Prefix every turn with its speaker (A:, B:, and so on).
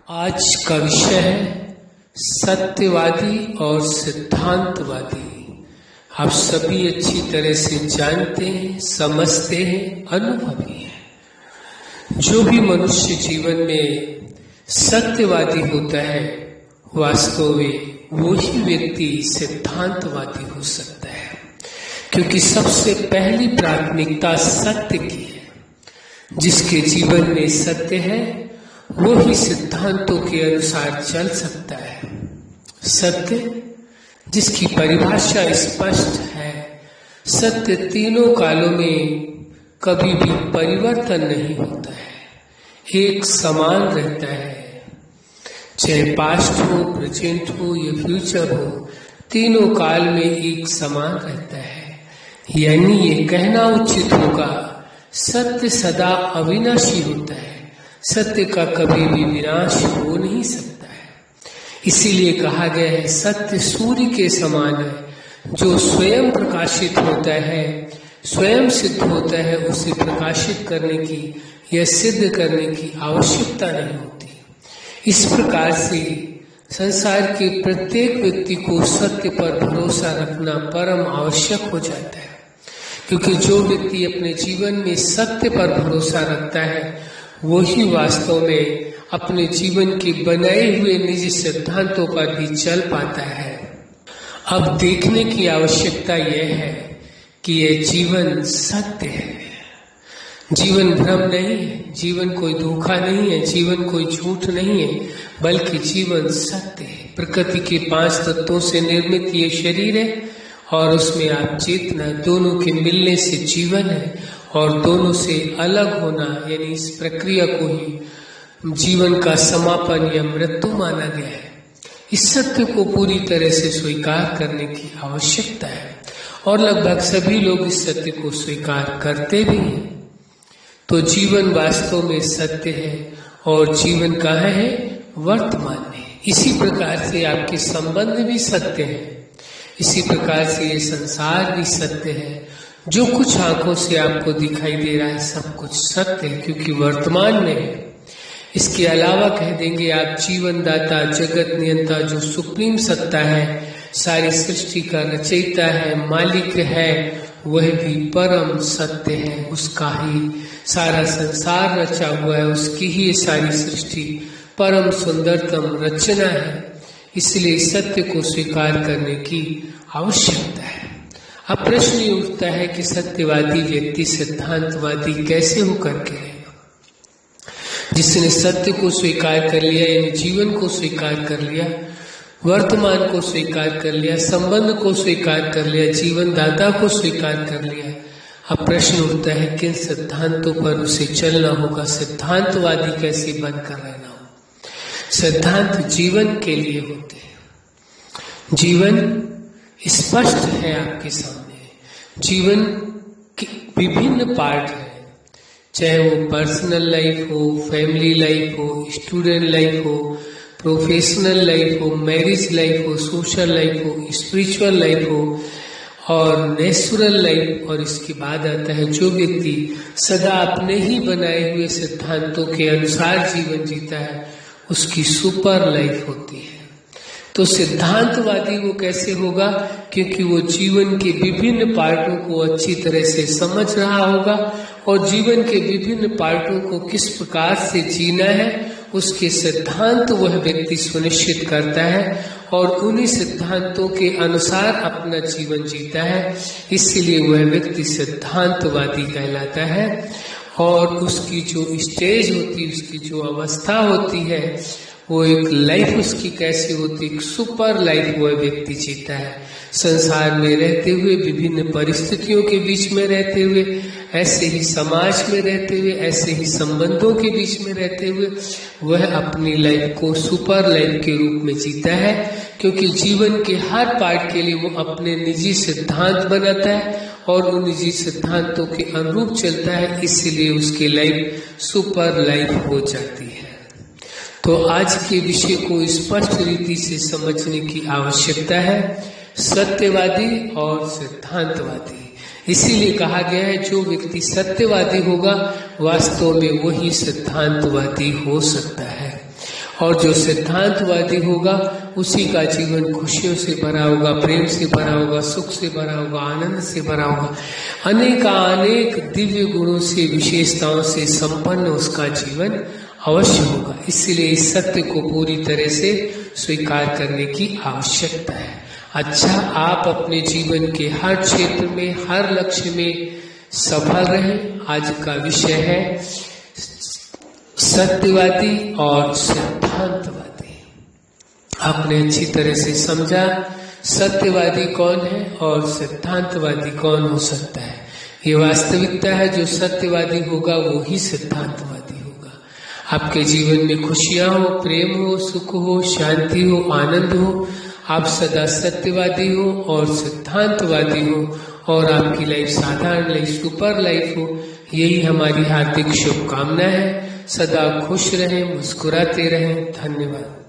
A: आज का विषय है सत्यवादी और सिद्धांतवादी। आप सभी अच्छी तरह से जानते हैं, समझते हैं, अनुभवी हैं। जो भी मनुष्य जीवन में सत्यवादी होता है वास्तव में वही व्यक्ति सिद्धांतवादी हो सकता है, क्योंकि सबसे पहली प्राथमिकता सत्य की है। जिसके जीवन में सत्य है वो ही सिद्धांतों के अनुसार चल सकता है। सत्य जिसकी परिभाषा स्पष्ट है, सत्य तीनों कालों में कभी भी परिवर्तन नहीं होता है, एक समान रहता है। चाहे पास्ट हो, प्रेजेंट हो या फ्यूचर हो, तीनों काल में एक समान रहता है। यानी ये कहना उचित होगा, सत्य सदा अविनाशी होता है, सत्य का कभी भी विनाश हो नहीं सकता है। इसीलिए कहा गया है सत्य सूर्य के समान है, जो स्वयं प्रकाशित होता है, स्वयं सिद्ध होता है, उसे प्रकाशित करने की या सिद्ध करने की आवश्यकता नहीं होती। इस प्रकार से संसार के प्रत्येक व्यक्ति को सत्य पर भरोसा रखना परम आवश्यक हो जाता है, क्योंकि जो व्यक्ति अपने जीवन में सत्य पर भरोसा रखता है वही वास्तव में अपने जीवन के बनाए हुए निजी सिद्धांतों पर भी चल पाता है। अब देखने की आवश्यकता यह है कि यह जीवन सत्य है, जीवन भ्रम नहीं है, जीवन कोई धोखा नहीं है, जीवन कोई झूठ नहीं है, बल्कि जीवन सत्य है। प्रकृति के 5 तत्वों से निर्मित ये शरीर है और उसमें आप चेतना, दोनों के मिलने से जीवन है, और दोनों से अलग होना यानी इस प्रक्रिया को ही जीवन का समापन या मृत्यु माना गया है। इस सत्य को पूरी तरह से स्वीकार करने की आवश्यकता है और लगभग सभी लोग इस सत्य को स्वीकार करते भी हैं। तो जीवन वास्तव में सत्य है और जीवन कहाँ है? वर्तमान में। इसी प्रकार से आपके संबंध भी सत्य है, इसी प्रकार से ये संसार भी सत्य है। जो कुछ आंखों से आपको दिखाई दे रहा है सब कुछ सत्य है, क्योंकि वर्तमान में है। इसके अलावा कह देंगे आप जीवन दाता, जगत नियंता, जो सुप्रीम सत्ता है, सारी सृष्टि का रचयिता है, मालिक है, वह भी परम सत्य है। उसका ही सारा संसार रचा हुआ है, उसकी ही सारी सृष्टि परम सुंदरतम रचना है। इसलिए सत्य को स्वीकार करने की आवश्यकता है। अब प्रश्न ये उठता है कि सत्यवादी व्यक्ति सिद्धांतवादी कैसे होकर के है? जिसने सत्य को स्वीकार कर लिया, यानी जीवन को स्वीकार कर लिया, वर्तमान को स्वीकार कर लिया, संबंध को स्वीकार कर लिया, जीवन दाता को स्वीकार कर लिया, अब प्रश्न उठता है किन सिद्धांतों पर उसे चलना होगा? सिद्धांतवादी कैसे बनकर रहना हो? सिद्धांत जीवन के लिए होते हैं। जीवन स्पष्ट है आपके सामने, जीवन के विभिन्न पार्ट है, चाहे वो पर्सनल लाइफ हो, फैमिली लाइफ हो, स्टूडेंट लाइफ हो, प्रोफेशनल लाइफ हो, मैरिज लाइफ हो, सोशल लाइफ हो, स्पिरिचुअल लाइफ हो और नेचुरल लाइफ। और इसके बाद आता है जो व्यक्ति सदा अपने ही बनाए हुए सिद्धांतों के अनुसार जीवन जीता है, उसकी सुपर लाइफ होती है। तो सिद्धांतवादी वो कैसे होगा? क्योंकि वो जीवन के विभिन्न पार्टों को अच्छी तरह से समझ रहा होगा और जीवन के विभिन्न पार्टों को किस प्रकार से जीना है उसके सिद्धांत वह व्यक्ति सुनिश्चित करता है और उन्हीं सिद्धांतों के अनुसार अपना जीवन जीता है। इसलिए वह व्यक्ति सिद्धांतवादी कहलाता है। और उसकी जो स्टेज होती है, उसकी जो अवस्था होती है, वो एक लाइफ उसकी कैसी होती है? सुपर लाइफ वह व्यक्ति जीता है। संसार में रहते हुए, विभिन्न परिस्थितियों के बीच में रहते हुए, ऐसे ही समाज में रहते हुए, ऐसे ही संबंधों के बीच में रहते हुए वह अपनी लाइफ को सुपर लाइफ के रूप में जीता है, क्योंकि जीवन के हर पार्ट के लिए वो अपने निजी सिद्धांत बनाता है और उन निजी सिद्धांतों के अनुरूप चलता है। इसीलिए उसकी लाइफ सुपर लाइफ हो जाती है। तो आज के विषय को स्पष्ट रीति से समझने की आवश्यकता है, सत्यवादी और सिद्धांतवादी। इसीलिए कहा गया है जो व्यक्ति सत्यवादी होगा वास्तव में वही सिद्धांतवादी हो सकता है। और जो सिद्धांतवादी होगा उसी का जीवन खुशियों से भरा होगा, प्रेम से भरा होगा, सुख से भरा होगा, आनंद से भरा होगा, अनेक दिव्य गुणों से, विशेषताओं से संपन्न उसका जीवन अवश्य होगा। इसलिए इस सत्य को पूरी तरह से स्वीकार करने की आवश्यकता है। अच्छा, आप अपने जीवन के हर क्षेत्र में, हर लक्ष्य में सफल रहें। आज का विषय है सत्यवादी और सिद्धांतवादी। आपने अच्छी तरह से समझा सत्यवादी कौन है और सिद्धांतवादी कौन हो सकता है। ये वास्तविकता है, जो सत्यवादी होगा वो ही सिद्धांतवादी होगा। आपके जीवन में खुशियां हो, प्रेम हो, सुख हो, शांति हो, आनंद हो, आप सदा सत्यवादी हो और सिद्धांतवादी हो, और आपकी लाइफ साधारण लाइफ, सुपर लाइफ हो। यही हमारी हार्दिक शुभकामना है। सदा खुश रहें, मुस्कुराते रहें। धन्यवाद।